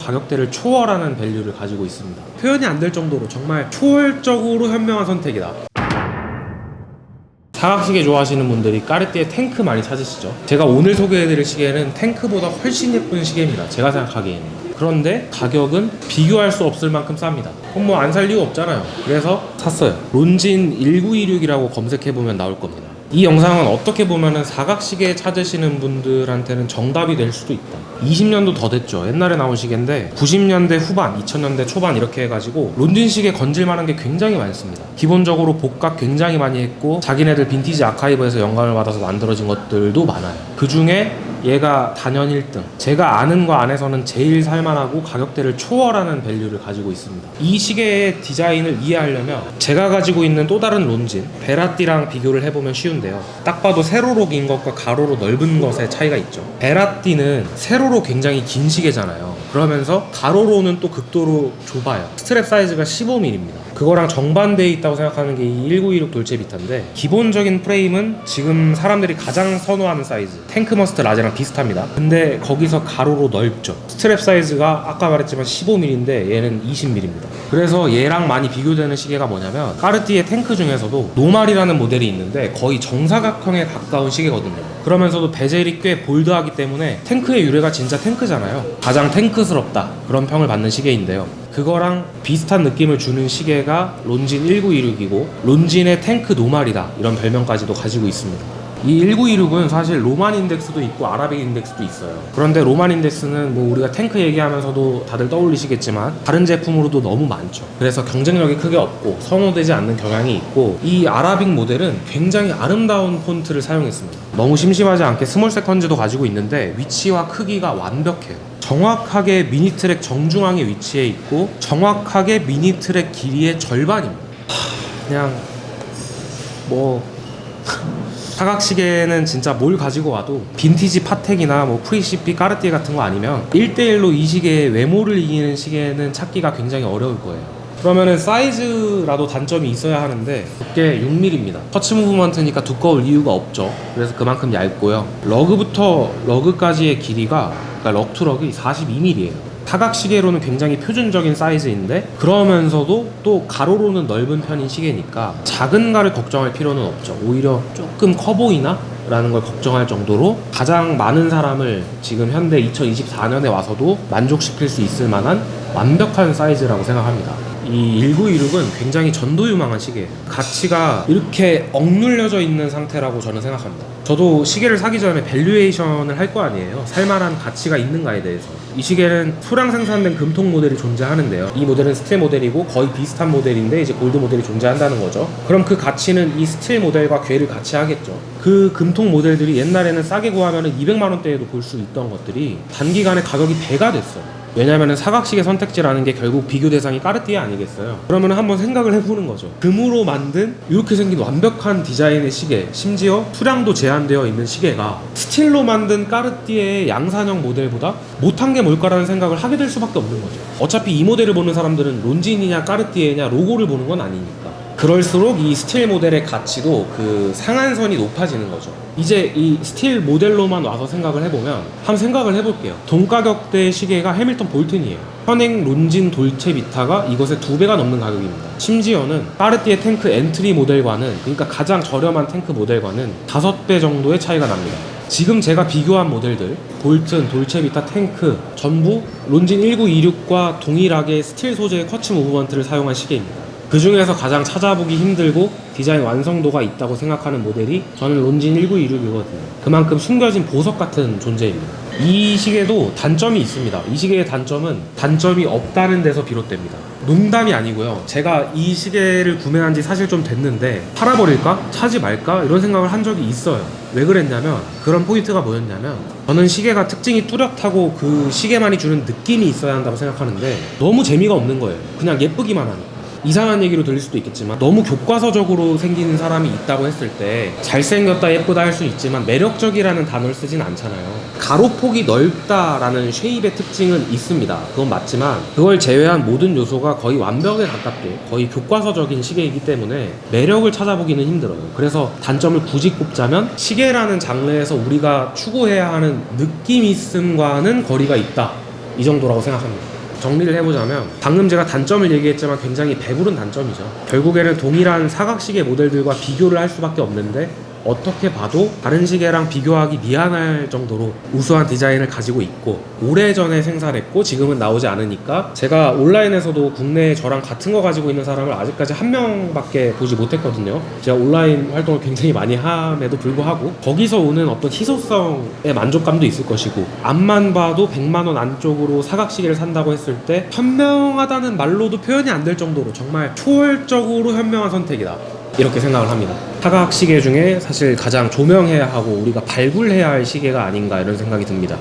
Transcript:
가격대를 초월하는 밸류를 가지고 있습니다. 표현이 안 될 정도로 정말 초월적으로 현명한 선택이다. 사각시계 좋아하시는 분들이 까르띠에 탱크 많이 찾으시죠? 제가 오늘 소개해드릴 시계는 탱크보다 훨씬 예쁜 시계입니다, 제가 생각하기에는. 그런데 가격은 비교할 수 없을 만큼 쌉니다. 그럼 뭐 안 살 이유 없잖아요. 그래서 샀어요. 론진 1926이라고 검색해보면 나올 겁니다. 이 영상은 어떻게 보면은 사각시계 찾으시는 분들한테는 정답이 될 수도 있다. 20년도 더 됐죠. 옛날에 나온 시계인데 90년대 후반, 2000년대 초반 이렇게 해가지고 론진 시계 건질만한 게 굉장히 많습니다. 기본적으로 복각 굉장히 많이 했고 자기네들 빈티지 아카이브에서 영감을 받아서 만들어진 것들도 많아요. 그 중에 얘가 단연 1등, 제가 아는 거 안에서는 제일 살만하고 가격대를 초월하는 밸류를 가지고 있습니다. 이 시계의 디자인을 이해하려면 제가 가지고 있는 또 다른 론진 베라띠랑 비교를 해보면 쉬운데요, 딱 봐도 세로로 긴 것과 가로로 넓은 것의 차이가 있죠. 베라띠는 세로로 굉장히 긴 시계잖아요. 그러면서 가로로는 또 극도로 좁아요. 스트랩 사이즈가 15mm입니다. 그거랑 정반대에 있다고 생각하는 게 이 1926 돌체비타인데, 기본적인 프레임은 지금 사람들이 가장 선호하는 사이즈 탱크머스트 라지랑 비슷합니다. 근데 거기서 가로로 넓죠. 스트랩 사이즈가 아까 말했지만 15mm인데 얘는 20mm입니다. 그래서 얘랑 많이 비교되는 시계가 뭐냐면, 까르띠에 탱크 중에서도 노말이라는 모델이 있는데 거의 정사각형에 가까운 시계거든요. 그러면서도 베젤이 꽤 볼드하기 때문에 탱크의 유래가 진짜 탱크잖아요. 가장 탱크스럽다, 그런 평을 받는 시계인데요, 그거랑 비슷한 느낌을 주는 시계가 론진 1926이고 론진의 탱크 노말이다, 이런 별명까지도 가지고 있습니다. 이 1926은 사실 로만 인덱스도 있고 아라빅 인덱스도 있어요. 그런데 로만 인덱스는 뭐 우리가 탱크 얘기하면서도 다들 떠올리시겠지만 다른 제품으로도 너무 많죠. 그래서 경쟁력이 크게 없고 선호되지 않는 경향이 있고, 이 아라빅 모델은 굉장히 아름다운 폰트를 사용했습니다. 너무 심심하지 않게 스몰 세컨즈도 가지고 있는데 위치와 크기가 완벽해요. 정확하게 미니트랙 정중앙에 위치해 있고 정확하게 미니트랙 길이의 절반입니다. 그냥 뭐 사각시계는 진짜 뭘 가지고 와도 빈티지 파텍이나 뭐 프리시피 까르띠에 같은 거 아니면 1대1로 이 시계의 외모를 이기는 시계는 찾기가 굉장히 어려울 거예요. 그러면은 사이즈라도 단점이 있어야 하는데 두께 6mm입니다. 터치 무브먼트니까 두꺼울 이유가 없죠. 그래서 그만큼 얇고요. 러그부터 러그까지의 길이가, 그러니까 럭 투 럭이 42mm예요. 사각시계로는 굉장히 표준적인 사이즈인데 그러면서도 또 가로로는 넓은 편인 시계니까 작은 가를 걱정할 필요는 없죠. 오히려 조금 커 보이나? 라는 걸 걱정할 정도로 가장 많은 사람을 지금 현대 2024년에 와서도 만족시킬 수 있을 만한 완벽한 사이즈라고 생각합니다. 이 1926은 굉장히 전도유망한 시계예요. 가치가 이렇게 억눌려져 있는 상태라고 저는 생각합니다. 저도 시계를 사기 전에 밸류에이션을 할 거 아니에요. 살만한 가치가 있는가에 대해서. 이 시계는 소량 생산된 금통 모델이 존재하는데요, 이 모델은 스틸 모델이고 거의 비슷한 모델인데 이제 골드 모델이 존재한다는 거죠. 그럼 그 가치는 이 스틸 모델과 궤를 같이 하겠죠. 그 금통 모델들이 옛날에는 싸게 구하면 200만 원대에도 볼 수 있던 것들이 단기간에 가격이 배가 됐어요. 왜냐면은 사각시계 선택지라는 게 결국 비교 대상이 까르띠에 아니겠어요. 그러면 한번 생각을 해보는 거죠. 금으로 만든 이렇게 생긴 완벽한 디자인의 시계, 심지어 수량도 제한되어 있는 시계가 스틸로 만든 까르띠에의 양산형 모델보다 못한 게 뭘까라는 생각을 하게 될 수밖에 없는 거죠. 어차피 이 모델을 보는 사람들은 론진이냐 까르띠에냐 로고를 보는 건 아니니까. 그럴수록 이 스틸 모델의 가치도 그 상한선이 높아지는 거죠. 이제 이 스틸 모델로만 와서 생각을 해보면, 한번 생각을 해볼게요. 동가격대의 시계가 해밀턴 볼튼이에요. 현행 론진 돌체비타가 이것의 2배가 넘는 가격입니다. 심지어는 까르띠에 탱크 엔트리 모델과는, 그러니까 가장 저렴한 탱크 모델과는 5배 정도의 차이가 납니다. 지금 제가 비교한 모델들, 볼튼, 돌체비타, 탱크 전부 론진 1926과 동일하게 스틸 소재의 커츠 무브먼트를 사용한 시계입니다. 그 중에서 가장 찾아보기 힘들고 디자인 완성도가 있다고 생각하는 모델이 저는 론진 1926이거든요. 그만큼 숨겨진 보석 같은 존재입니다. 이 시계도 단점이 있습니다. 이 시계의 단점은 단점이 없다는 데서 비롯됩니다. 농담이 아니고요, 제가 이 시계를 구매한 지 사실 좀 됐는데 팔아버릴까? 사지 말까? 이런 생각을 한 적이 있어요. 왜 그랬냐면, 그런 포인트가 뭐였냐면, 저는 시계가 특징이 뚜렷하고 그 시계만이 주는 느낌이 있어야 한다고 생각하는데 너무 재미가 없는 거예요. 그냥 예쁘기만 하니까. 이상한 얘기로 들릴 수도 있겠지만 너무 교과서적으로 생긴 사람이 있다고 했을 때 잘생겼다 예쁘다 할 수는 있지만 매력적이라는 단어를 쓰진 않잖아요. 가로폭이 넓다라는 쉐입의 특징은 있습니다. 그건 맞지만 그걸 제외한 모든 요소가 거의 완벽에 가깝게 거의 교과서적인 시계이기 때문에 매력을 찾아보기는 힘들어요. 그래서 단점을 굳이 꼽자면 시계라는 장르에서 우리가 추구해야 하는 느낌 있음과는 거리가 있다, 이 정도라고 생각합니다. 정리를 해보자면 방금 제가 단점을 얘기했지만 굉장히 배부른 단점이죠. 결국에는 동일한 사각시계 모델들과 비교를 할 수밖에 없는데 어떻게 봐도 다른 시계랑 비교하기 미안할 정도로 우수한 디자인을 가지고 있고 오래전에 생산했고 지금은 나오지 않으니까 제가 온라인에서도 국내에 저랑 같은 거 가지고 있는 사람을 아직까지 한 명밖에 보지 못했거든요. 제가 온라인 활동을 굉장히 많이 함에도 불구하고 거기서 오는 어떤 희소성의 만족감도 있을 것이고 앞만 봐도 100만 원 안쪽으로 사각시계를 산다고 했을 때 현명하다는 말로도 표현이 안 될 정도로 정말 초월적으로 현명한 선택이다, 이렇게 생각을 합니다. 사각 시계 중에 사실 가장 조명해야 하고 우리가 발굴해야 할 시계가 아닌가 이런 생각이 듭니다.